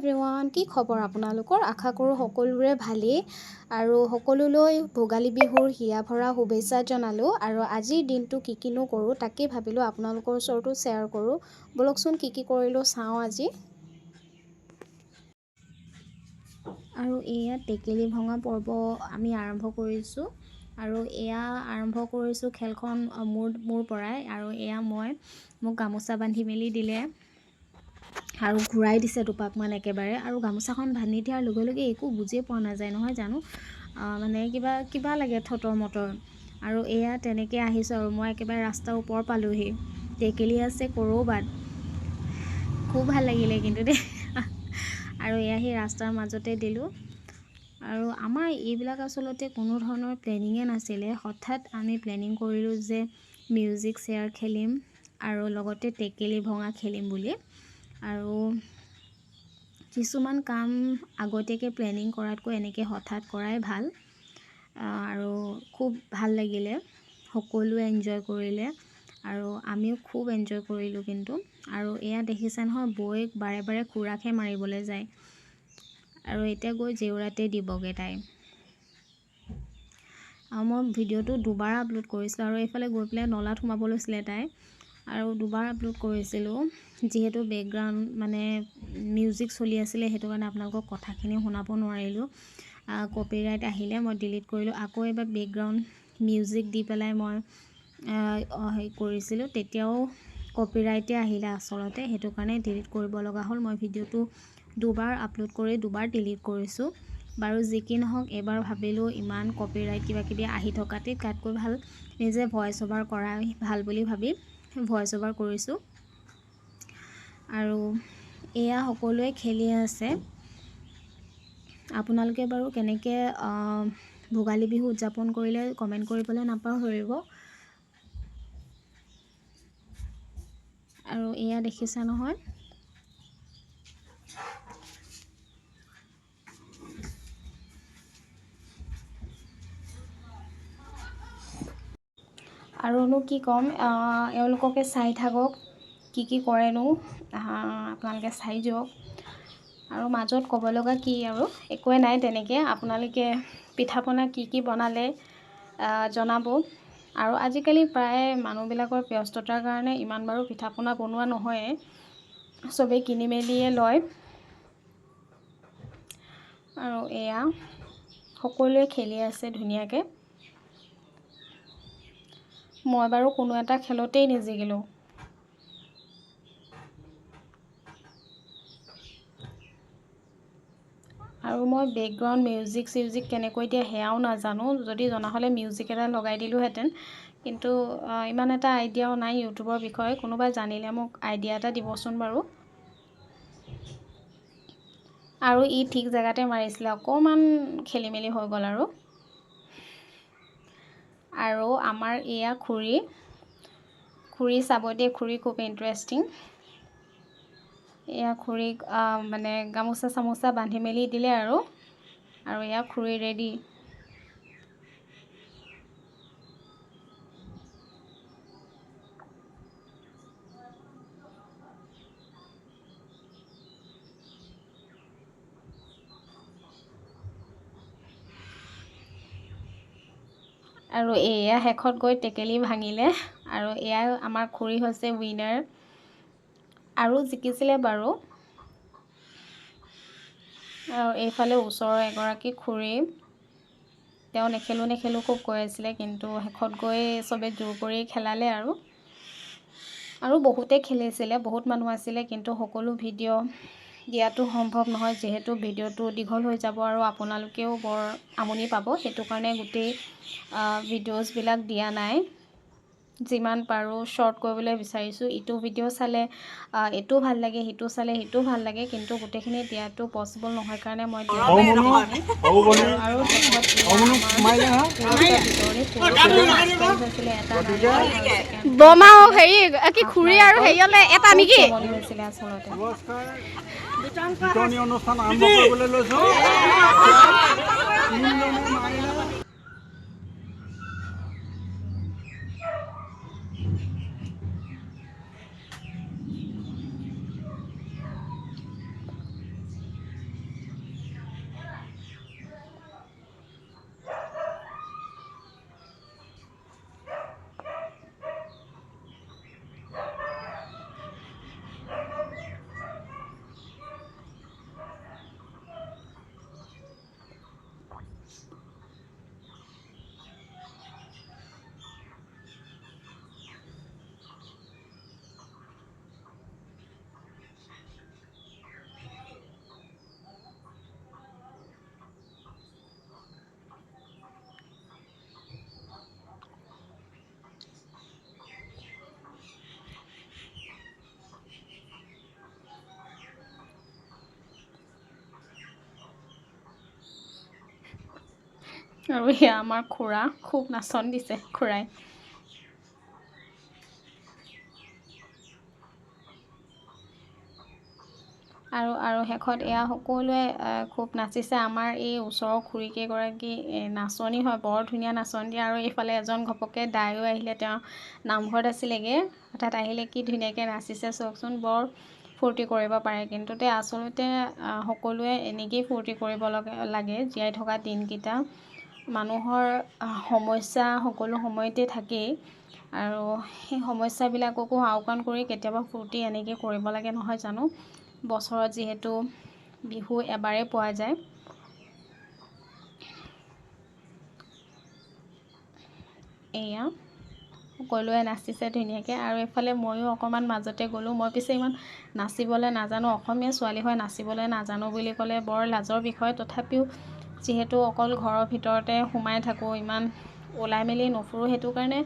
Everyone, কি খবৰ আপোনালোকৰ? আশা কৰোঁ সকলোৰে ভালেই আৰু সকলোলৈ ভোগালী বিহুৰ হিয়া ভৰা শুভেচ্ছা জনালোঁ। আৰু আজিৰ দিনটো কিনো কৰোঁ তাকেই ভাবিলোঁ আপোনালোকৰ ওচৰতো শ্বেয়াৰ কৰোঁ। বলকচোন কি কৰিলোঁ চাওঁ আজি। আৰু এয়া টেকেলি ভঙা পৰ্ব আমি আৰম্ভ কৰিছোঁ আৰু এয়া আৰম্ভ কৰিছোঁ খেলখন মোৰ পৰাই। আৰু এয়া মোক গামোচা বান্ধি মেলি দিলে আৰু ঘূৰাই দিছে দুপাকমান একেবাৰে। আৰু গামোচাখন বান্ধি দিয়াৰ লগে লগে একো বুজিয়ে পোৱা নাযায় নহয় জানো, মানে কিবা লাগে থতৰ মটৰ। আৰু এয়া তেনেকৈ আহিছোঁ আৰু মই একেবাৰে ৰাস্তাৰ ওপৰ পালোহি। টেকেলি আছে ক'ৰবাত, খুব ভাল লাগিলে কিন্তু দেই। আৰু এয়া সেই ৰাস্তাৰ মাজতে দিলোঁ। আৰু আমাৰ এইবিলাক আচলতে কোনো ধৰণৰ প্লেনিঙে নাছিলে, হঠাৎ আমি প্লেনিং কৰিলোঁ যে মিউজিক চেয়াৰ খেলিম আৰু লগতে টেকেলি ভঙা খেলিম বুলি। আৰু কিছুমান কাম আগতীয়াকৈ প্লেনিং কৰাতকৈ এনেকৈ হঠাৎ কৰাই ভাল। আৰু খুব ভাল লাগিলে, সকলোৱে এনজয় কৰিলে আৰু আমিও খুব এনজয় কৰিলোঁ কিন্তু। আৰু এয়া দেখিছে নহয়, বৈ বাৰে বাৰে খুৰাকহে মাৰিবলৈ যায় আৰু এতিয়া গৈ জেউৰাতে দিবগৈ তাই। আৰু মই ভিডিঅ'টো দুবাৰ আপলোড কৰিছিলোঁ আৰু এইফালে গৈ পেলাই নলাত সোমাব লৈছিলে তাই, আৰু দুবাৰ আপলোড কৰিছিলোঁ যিহেতু বেকগ্ৰাউণ্ড মানে মিউজিক চলি আছিলে, সেইটো কাৰণে আপোনালোকক কথাখিনি শুনাব নোৱাৰিলোঁ। কপিৰাইট আহিলে মই ডিলিট কৰিলোঁ। আকৌ এবাৰ বেকগ্ৰাউণ্ড মিউজিক দি পেলাই মই হেৰি কৰিছিলোঁ, তেতিয়াও কপিৰাইটে আহিলে আচলতে, সেইটো কাৰণে ডিলিট কৰিব লগা হ'ল। মই ভিডিঅ'টো দুবাৰ আপলোড কৰি দুবাৰ ডিলিট কৰিছোঁ। বাৰু যি কি নহওক, এবাৰ ভাবিলোঁ ইমান কপিৰাইট কিবাকিবি আহি থকাতকৈ তাতকৈ ভাল নিজে ভইচ অভাৰ কৰাই ভাল বুলি ভাবি ভইচ অভাৰ কৰিছোঁ। আৰু এয়া সকলোৱে খেলি আছে। আপোনালোকে বাৰু কেনেকৈ ভোগালী বিহু উদযাপন কৰিলে কমেণ্ট কৰিবলৈ নাপাহৰিব। আৰু এয়া দেখিছা নহয়, আৰুনো কি ক'ম, এওঁলোককে চাই থাকক কি কৰেনো, আপোনালোকে চাই যাওক। আৰু মাজত ক'ব লগা কি আৰু একোৱে নাই তেনেকৈ। আপোনালোকে পিঠা পনা কি বনালে জনাব। আৰু আজিকালি প্ৰায় মানুহবিলাকৰ ব্যস্ততাৰ কাৰণে ইমান বাৰু পিঠা পনা বনোৱা নহয়ে, চবেই কিনি মেলিয়ে লয়। আৰু এয়া সকলোৱে খেলি আছে ধুনীয়াকৈ। মই বাৰু কোনো এটা খেলতেই নিজিকিলোঁ। আৰু মই বেকগ্ৰাউণ্ড মিউজিক কেনেকৈ দিয়ে সেয়াও নাজানো, যদি জনা হ'লে মিউজিক এটা লগাই দিলোঁহেঁতেন। কিন্তু ইমান এটা আইডিয়াও নাই ইউটিউবৰ বিষয়ে। কোনোবাই জানিলে মোক আইডিয়া এটা দিবচোন বাৰু। আৰু ই ঠিক জেগাতে মাৰিছিলে, অকণমান খেলি মেলি হৈ গ'ল। আৰু আমাৰ এয়া খুৰী চাব দিয়ে, খুৰী খুব ইণ্টাৰেষ্টিং। এয়া খুৰীক মানে গামোচা চামোচা বান্ধি মেলি দিলে আৰু এয়া খুৰী ৰেডি। আৰু এয়া শেষত গৈ টেকেলি ভাঙিলে। আৰু এয়া আমাৰ খুৰী হৈছে উইনাৰ, আৰু জিকিছিলে বাৰু। আৰু এইফালে ওচৰৰ এগৰাকী খুৰী, তেওঁ নেখেলোঁ খুব কৈ আছিলে, কিন্তু শেষত গৈ চবে জোৰ কৰি খেলালে। আৰু বহুতে খেলিছিলে, বহুত মানুহ আছিলে, কিন্তু সকলো ভিডিঅ' দিয়াটো সম্ভৱ নহয়, যিহেতু ভিডিঅ'টো দীঘল হৈ যাব আৰু আপোনালোকেও বৰ আমনি পাব। সেইটো কাৰণে গোটেই ভিডিঅ'ছবিলাক দিয়া নাই, যিমান পাৰোঁ শ্বৰ্ট কৰিবলৈ বিচাৰিছোঁ। ইটো ভিডিঅ' চালে এইটো ভাল লাগে, সিটো চালে সিটো ভাল লাগে, কিন্তু গোটেইখিনি দিয়াটো পচিবল নহয় কাৰণে মই দিয়া নাই। আৰু বমা হেৰি কি খুৰী আৰু হেৰিয়লে এটা নেকি হৈছিলে আচলতে। অনুষ্ঠান আৰম্ভ কৰিবলৈ লৈছোঁ। আৰু এয়া আমাৰ খুৰা খুব নাচন দিছে খুৰাই। আৰু শেষত এয়া সকলোৱে খুব নাচিছে। আমাৰ এই ওচৰৰ খুৰীকেইগৰাকী নাচনি হয়, বৰ ধুনীয়া নাচনি দিয়ে। আৰু এইফালে এজন ঘপককৈ দায়ো আহিলে, তেওঁ নামঘৰত আছিলেগৈ, তাত আহিলে কি ধুনীয়াকৈ নাচিছে চাওকচোন। বৰ ফূৰ্তি কৰিব পাৰে কিন্তু আচলতে সকলোৱে এনেকেই ফূৰ্তি কৰিব লাগে। জীয়াই থকা দিনকেইটা মানুহৰ সমস্যা সকলো সময়তে থাকেই, আৰু সেই সমস্যাবিলাককো আওকাণ কৰি কেতিয়াবা ফূৰ্তি এনেকৈ কৰিব লাগে নহয় জানো। বছৰত যিহেতু বিহু এবাৰেই পোৱা যায়। এয়া সকলোৱে নাচিছে ধুনীয়াকৈ। আৰু এইফালে ময়ো অকণমান মাজতে গ'লোঁ। মই পিছে ইমান নাচিবলৈ নাজানো, অসমীয়া ছোৱালী হৈ নাচিবলৈ নাজানো বুলি ক'লে বৰ লাজৰ বিষয়। তথাপিও যিহেতু অকল ঘৰৰ ভিতৰতে সোমাই থাকোঁ, ইমান ওলাই মেলি নুফুৰোঁ, সেইটো কাৰণে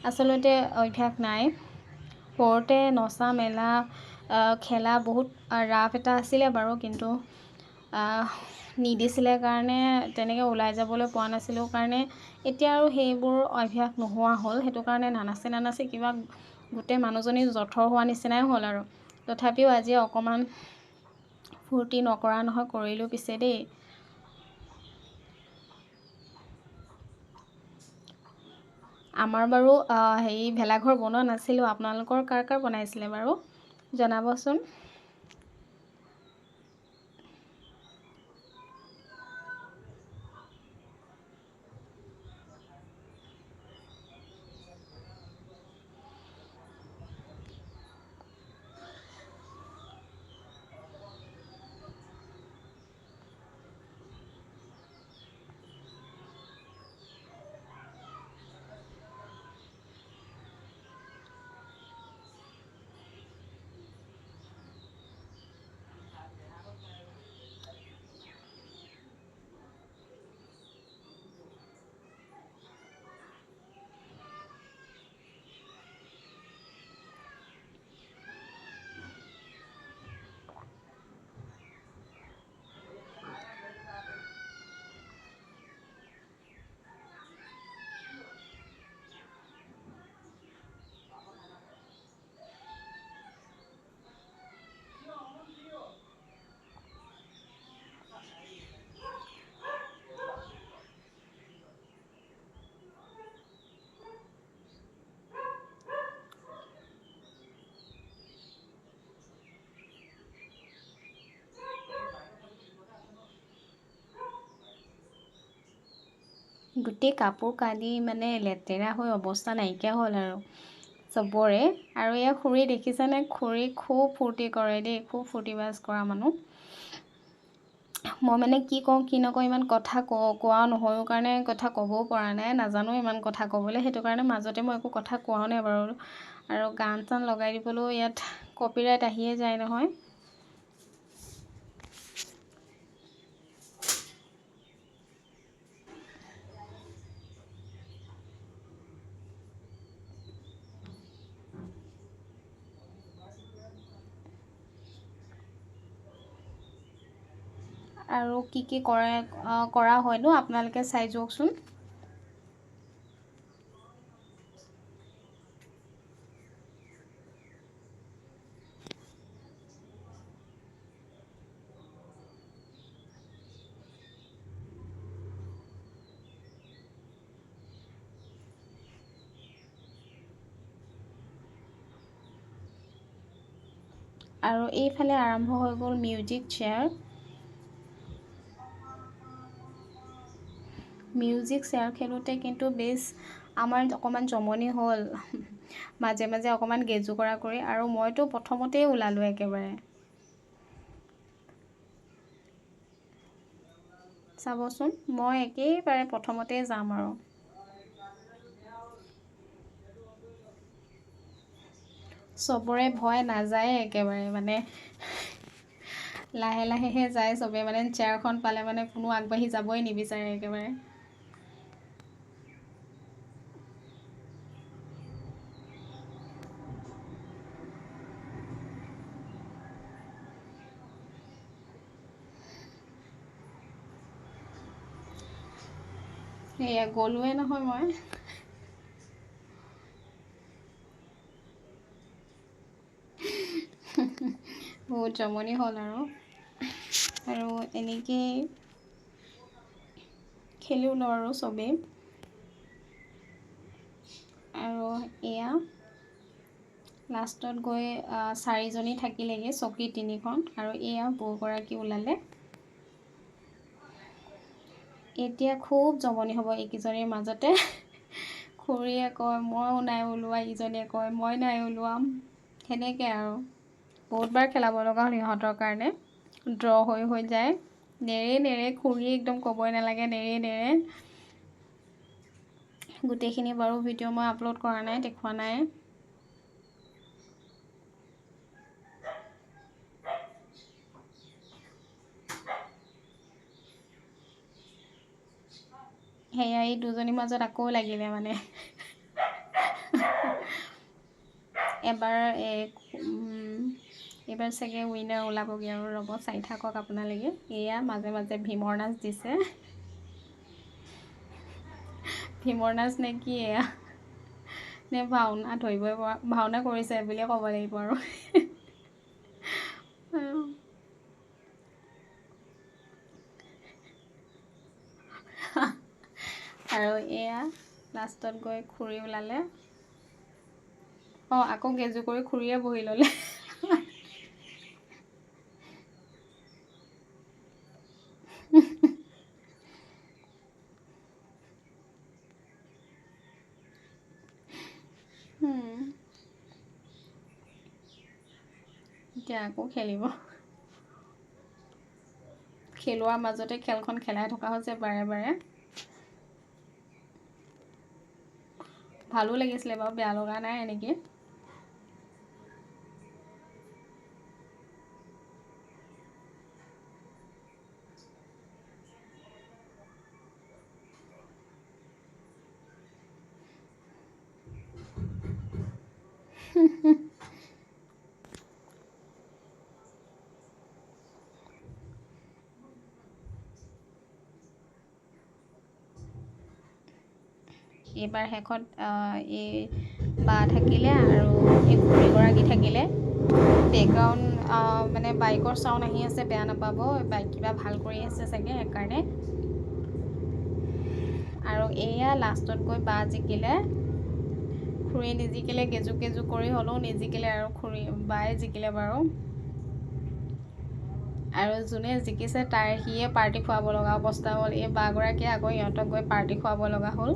আচলতে অভ্যাস নাই। সৰুতে নচা মেলা খেলা বহুত ৰাপ এটা আছিলে বাৰু, কিন্তু নিদিছিলে কাৰণে তেনেকৈ ওলাই যাবলৈ পোৱা নাছিলোঁ কাৰণে এতিয়া আৰু সেইবোৰ অভ্যাস নোহোৱা হ'ল। সেইটো কাৰণে নানাচি কিবা গোটেই মানুহজনী জঠৰ হোৱা নিচিনাই হ'ল আৰু। তথাপিও আজি অকণমান ফূৰ্তি নকৰা নহয়, কৰিলোঁ পিছে দেই। আমাৰ বাৰু ভেলাঘৰ বনোৱা নাছিলোঁ। আপোনালোকৰ কাৰ কাৰ বনাইছিলে বাৰু জনাবচোন। গোটেই কাপোৰ কানি মানে লেতেৰা হৈ অৱস্থা নাইকিয়া হ'ল আৰু চবৰে। আৰু এয়া খুৰী দেখিছেনে, খুৰী খুব ফূৰ্তি কৰে দেই, খুব ফূৰ্তিবাজ কৰা মানুহ। মই মানে কি কওঁ কি নকওঁ ইমান কথা কোৱা নহয়ও কাৰণে কথা ক'বও পৰা নাই, নাজানো ইমান কথা ক'বলৈ। সেইটো কাৰণে মাজতে মই একো কথা কোৱাও নাই বাৰু। আৰু গান চান লগাই দিবলৈও ইয়াত কপিৰাইট আহিয়ে যায় নহয়। আৰু কি কৰা হয়নো আপোনালোকে চাই যাওকচোন। আৰু এইফালে আৰম্ভ হৈ গ'ল মিউজিক চেয়াৰ। মিউজিক চেয়াৰ খেলোঁতে কিন্তু আমাৰ অকণমান জমনি হ'ল। মাজে মাজে অকণমান গেজু কৰা কৰি, আৰু মইতো প্ৰথমতেই ওলালোঁ একেবাৰে। চাবচোন, মই একেবাৰে প্ৰথমতেই যাম আৰু। চবৰে ভয় নাযায়ে একেবাৰে, মানে লাহে লাহেহে যায় চবে, মানে চেয়াৰখন পালে মানে কোনো আগবাঢ়ি যাবই নিবিচাৰে একেবাৰে। এয়া গ'লোৱে নহয় মই। বহুত জমনি হ'ল আৰু এনেকেই খেলিলোঁ আৰু চবেই। আৰু এয়া লাষ্টত গৈ 4জনী থাকিলেগৈ, চকী 3খন, আৰু এয়া বৌগৰাকী ওলালে। এতিয়া খুব জমনি হ'ব এইকেইজনীৰ মাজতে। খুৰীয়ে কয় মইও নাই ওলোৱা, ইজনীয়ে কয় মই নাই ওলোৱাম, সেনেকৈ আৰু বহুতবাৰ খেলাব লগা হ'ল সিহঁতৰ কাৰণে। ড্ৰ হৈ যায়, নেৰে খুৰী একদম ক'বই নালাগে, নেৰে। গোটেইখিনি বাৰু ভিডিঅ' মই আপলোড কৰা নাই, দেখুওৱা নাই। সেয়া এই দুজনীৰ মাজত আকৌ লাগিলে মানে। এইবাৰ চাগে উইনাৰ ওলাবগৈ আৰু, ৰ'ব চাই থাকক আপোনালোকে। এয়া মাজে মাজে ভীমৰ নাচ দিছে। ভীমৰ নাচ নে কি এয়া, নে ভাওনা ধৰিবই পৰা, ভাওনা কৰিছে বুলিয়ে ক'ব লাগিব আৰু। আৰু এয়া লাষ্টত গৈ খুৰী ওলালে। আকৌ গেজু কৰি খুৰীয়ে বহি ল'লে। এতিয়া আকৌ খেলিব। খেলোৱাৰ মাজতে খেলখন খেলাই থকা হৈছে বাৰে। ভালো লাগিছিলে বাৰু, বেয়া লগা নাই এনেকৈ। এইবাৰ শেষত এই বা থাকিলে আৰু এই খুৰীগৰাকী থাকিলে। বেকগ্ৰাউণ্ড মানে বাইকৰ চাউণ্ড আহি আছে, বেয়া নাপাব, বাইক কিবা ভাল কৰি আছে চাগে সেইকাৰণে। আৰু এয়া লাষ্টত গৈ বা জিকিলে, খুৰী নিজিকিলে, গেজু কৰি হ'লেও নিজিকিলে আৰু বায়ে জিকিলে বাৰু। আৰু যোনে জিকিছে সিয়ে পাৰ্টি খুৱাব লগা অৱস্থা হ'ল। এই বাগৰাকীয়ে আকৌ সিহঁতক গৈ পাৰ্টি খুৱাব লগা হ'ল।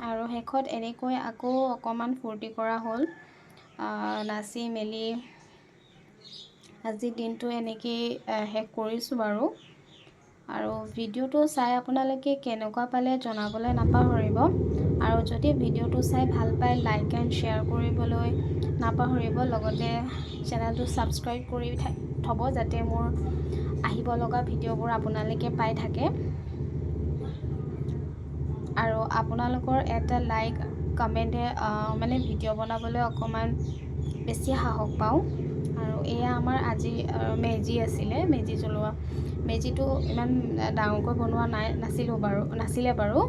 আৰু শেষত এনেকৈ আকৌ অকণমান ফূৰ্তি কৰা হ'ল, নাচি মেলি। আজিৰ দিনটো এনেকেই শেষ কৰিছোঁ বাৰু। আৰু ভিডিঅ'টো চাই আপোনালোকে কেনেকুৱা পালে জনাবলৈ নাপাহৰিব। আৰু যদি ভিডিঅ'টো চাই ভাল পায়, লাইক এণ্ড শ্বেয়াৰ কৰিবলৈ নাপাহৰিব। লগতে চেনেলটো ছাবস্ক্ৰাইব কৰি থ'ব, যাতে মোৰ আহিব লগা ভিডিঅ'বোৰ আপোনালোকে পাই থাকে। আৰু আপোনালোকৰ এটা লাইক কমেণ্টে মানে ভিডিঅ' বনাবলৈ অকণমান বেছি সাহস পাওঁ। আৰু এয়া আমাৰ আজি মেজি আছিলে, মেজি জ্বলোৱা। মেজিটো ইমান ডাঙৰকৈ বনোৱা নাছিলে বাৰু।